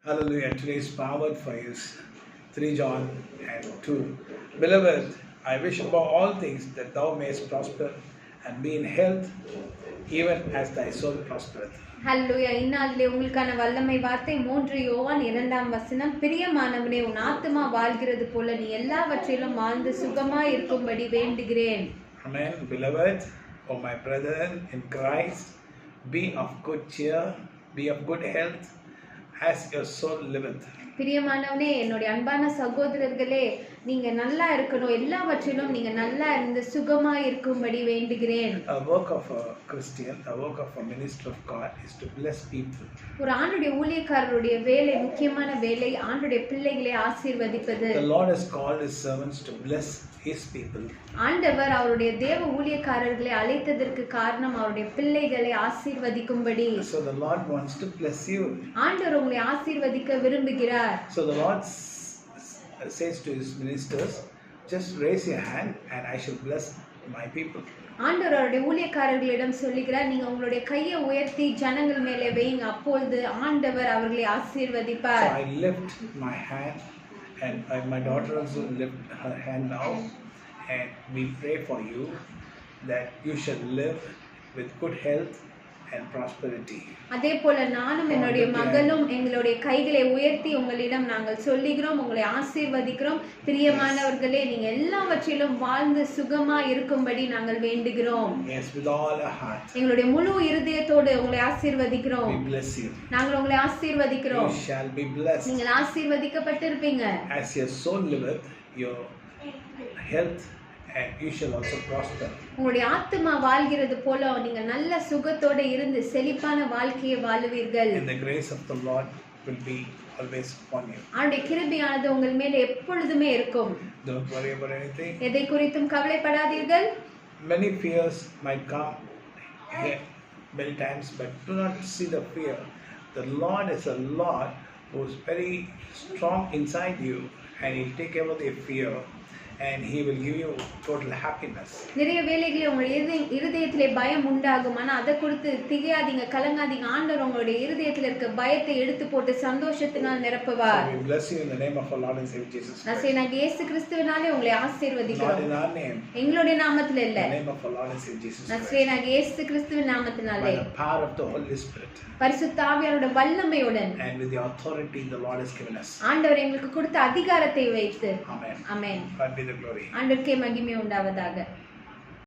Hallelujah. Today's power for is 3 John and 2. Beloved, I wish above all things that thou mayest prosper and be in health, even as thy soul prospereth. ஹல்லேலூயா. இந்நாளிலே உங்களுக்கான வல்லமை வார்த்தை 3 யோவான் 2ஆம் வசனம். பிரியமானவனே, உன் ஆத்துமா வாழ்கிறது போல நீ எல்லாவற்றிலும் வாழ்ந்து சுகமாய் இருக்கும்படி வேண்டுகிறேன். Amen. Beloved, O my brethren in Christ, be of good cheer, be of good health, as your soul liveth. பிரியமானவனே, என்னுடைய அன்பான சகோதரர்களே, நீங்க நல்லா இருக்கணும், எல்லாவற்றிலும் நீங்க நல்லா இருந்து சுகமாய் இருக்கும்படி வேண்டுகிறேன். A work of a Christian, a work of a minister of God is to bless people. ஒரு ஆண்டுடைய ஊழியக்காரருடைய வேலை, முக்கியமான வேலை ஆண்டுடைய பிள்ளைகளை ஆசீர்வதிப்பது. The Lord has called his servants to bless his people. ஆண்டவர் அவருடைய தேவ ஊழியக்காரர்களை அழைத்ததற்கு காரணம் அவருடைய பிள்ளைகளை ஆசீர்வதிக்கும்படி. So the Lord wants to bless you. ஆண்டவர் உங்களை ஆசீர்வதிக்க விரும்புகிறார். So the Lord says to his ministers, just raise your hand and I shall bless my people. ஆண்டவர் அவருடைய ஊழியக்காரர்களிடம் சொல்லுகிறார், நீங்க உங்களுடைய கையை உயர்த்தி ஜனங்கள் மேலே வைங்க, அப்பொழுது ஆண்டவர் அவர்களை ஆசீர்வதிப்பார். So I lift my hand and my daughter also lift her hand now, and we pray for you that you shall live with good health and prosperity. அதே போல நானும் என்னுடைய மகளும் எங்களுடைய கைகளை உயர்த்தி உங்களிடம் நாங்கள் சொல்லுகிறோம், உங்களை ஆசீர்வதிக்கிறோம். பிரியமானவர்களே, நீங்க எல்லாவற்றிலும் வாழ்ந்து சுகமா இருக்கும்படி நாங்கள் வேண்டுகிறோம். Yes, with all our heart. எங்களுடைய முழு இருதயத்தோடு உங்களை ஆசீர்வதிக்கிறோம். We bless you. நாங்கள் உங்களை ஆசீர்வதிக்கிறோம். You shall be blessed. நீங்கள் ஆசீர்வதிக்கப்பட்டிருப்பீங்க. As your soul liveth, your health, and you shall also prosper. உங்களுடைய ஆத்துமா வாழ்கிறது போல நீங்கள் நல்ல சுகத்தோட இருந்து செழிப்பான வாழ்க்கையை வாழுவீர்கள். And the grace of the Lord will be always upon you. ஆண்டவருடைய கிருபையானது உங்கள் மேல் எப்பொழுதுமே இருக்கும். Don't worry about anything. எதை குறித்தும் கவலைப்படாதீர்கள். Many fears might come here many times, but do not see the fear. The Lord is a Lord who is very strong inside you, and He'll take away the fear, and He will give you total happiness. நிறைய வேளைகளில் உங்களுடைய இருதயத்திலே பயம் உண்டாகும், ஆனால் அதை குறித்து திகையாதீங்க, கலங்காதீங்க. ஆண்டவர் உங்களுடைய இருதயத்தில் இருக்க பயத்தை எடுத்து போட்டு சந்தோஷத்தினால் நிரப்புவார். So we bless you in the name of our Lord and Savior Jesus Christ. நசரேயனாகிய இயேசு கிறிஸ்துவினாலே உங்களை Not ஆசீர்வதிக்கிறோம். in our name. எங்களுடைய நாமத்தில் இல்ல, In the name of our Lord and Savior Jesus Christ. நசரேயனாகிய இயேசு கிறிஸ்துவின் நாமத்தினாலே, By the power of the Holy Spirit பரிசுத்த ஆவியானவருடைய வல்லமையுடன், and with the authority the Lord has given us. ஆண்டவர் எங்களுக்கு கொடுத்த அதிகாரத்தை வைத்து. Amen. Amen. God be the glory. ஆண்டவருக்கே மகிமை உண்டாவதாக.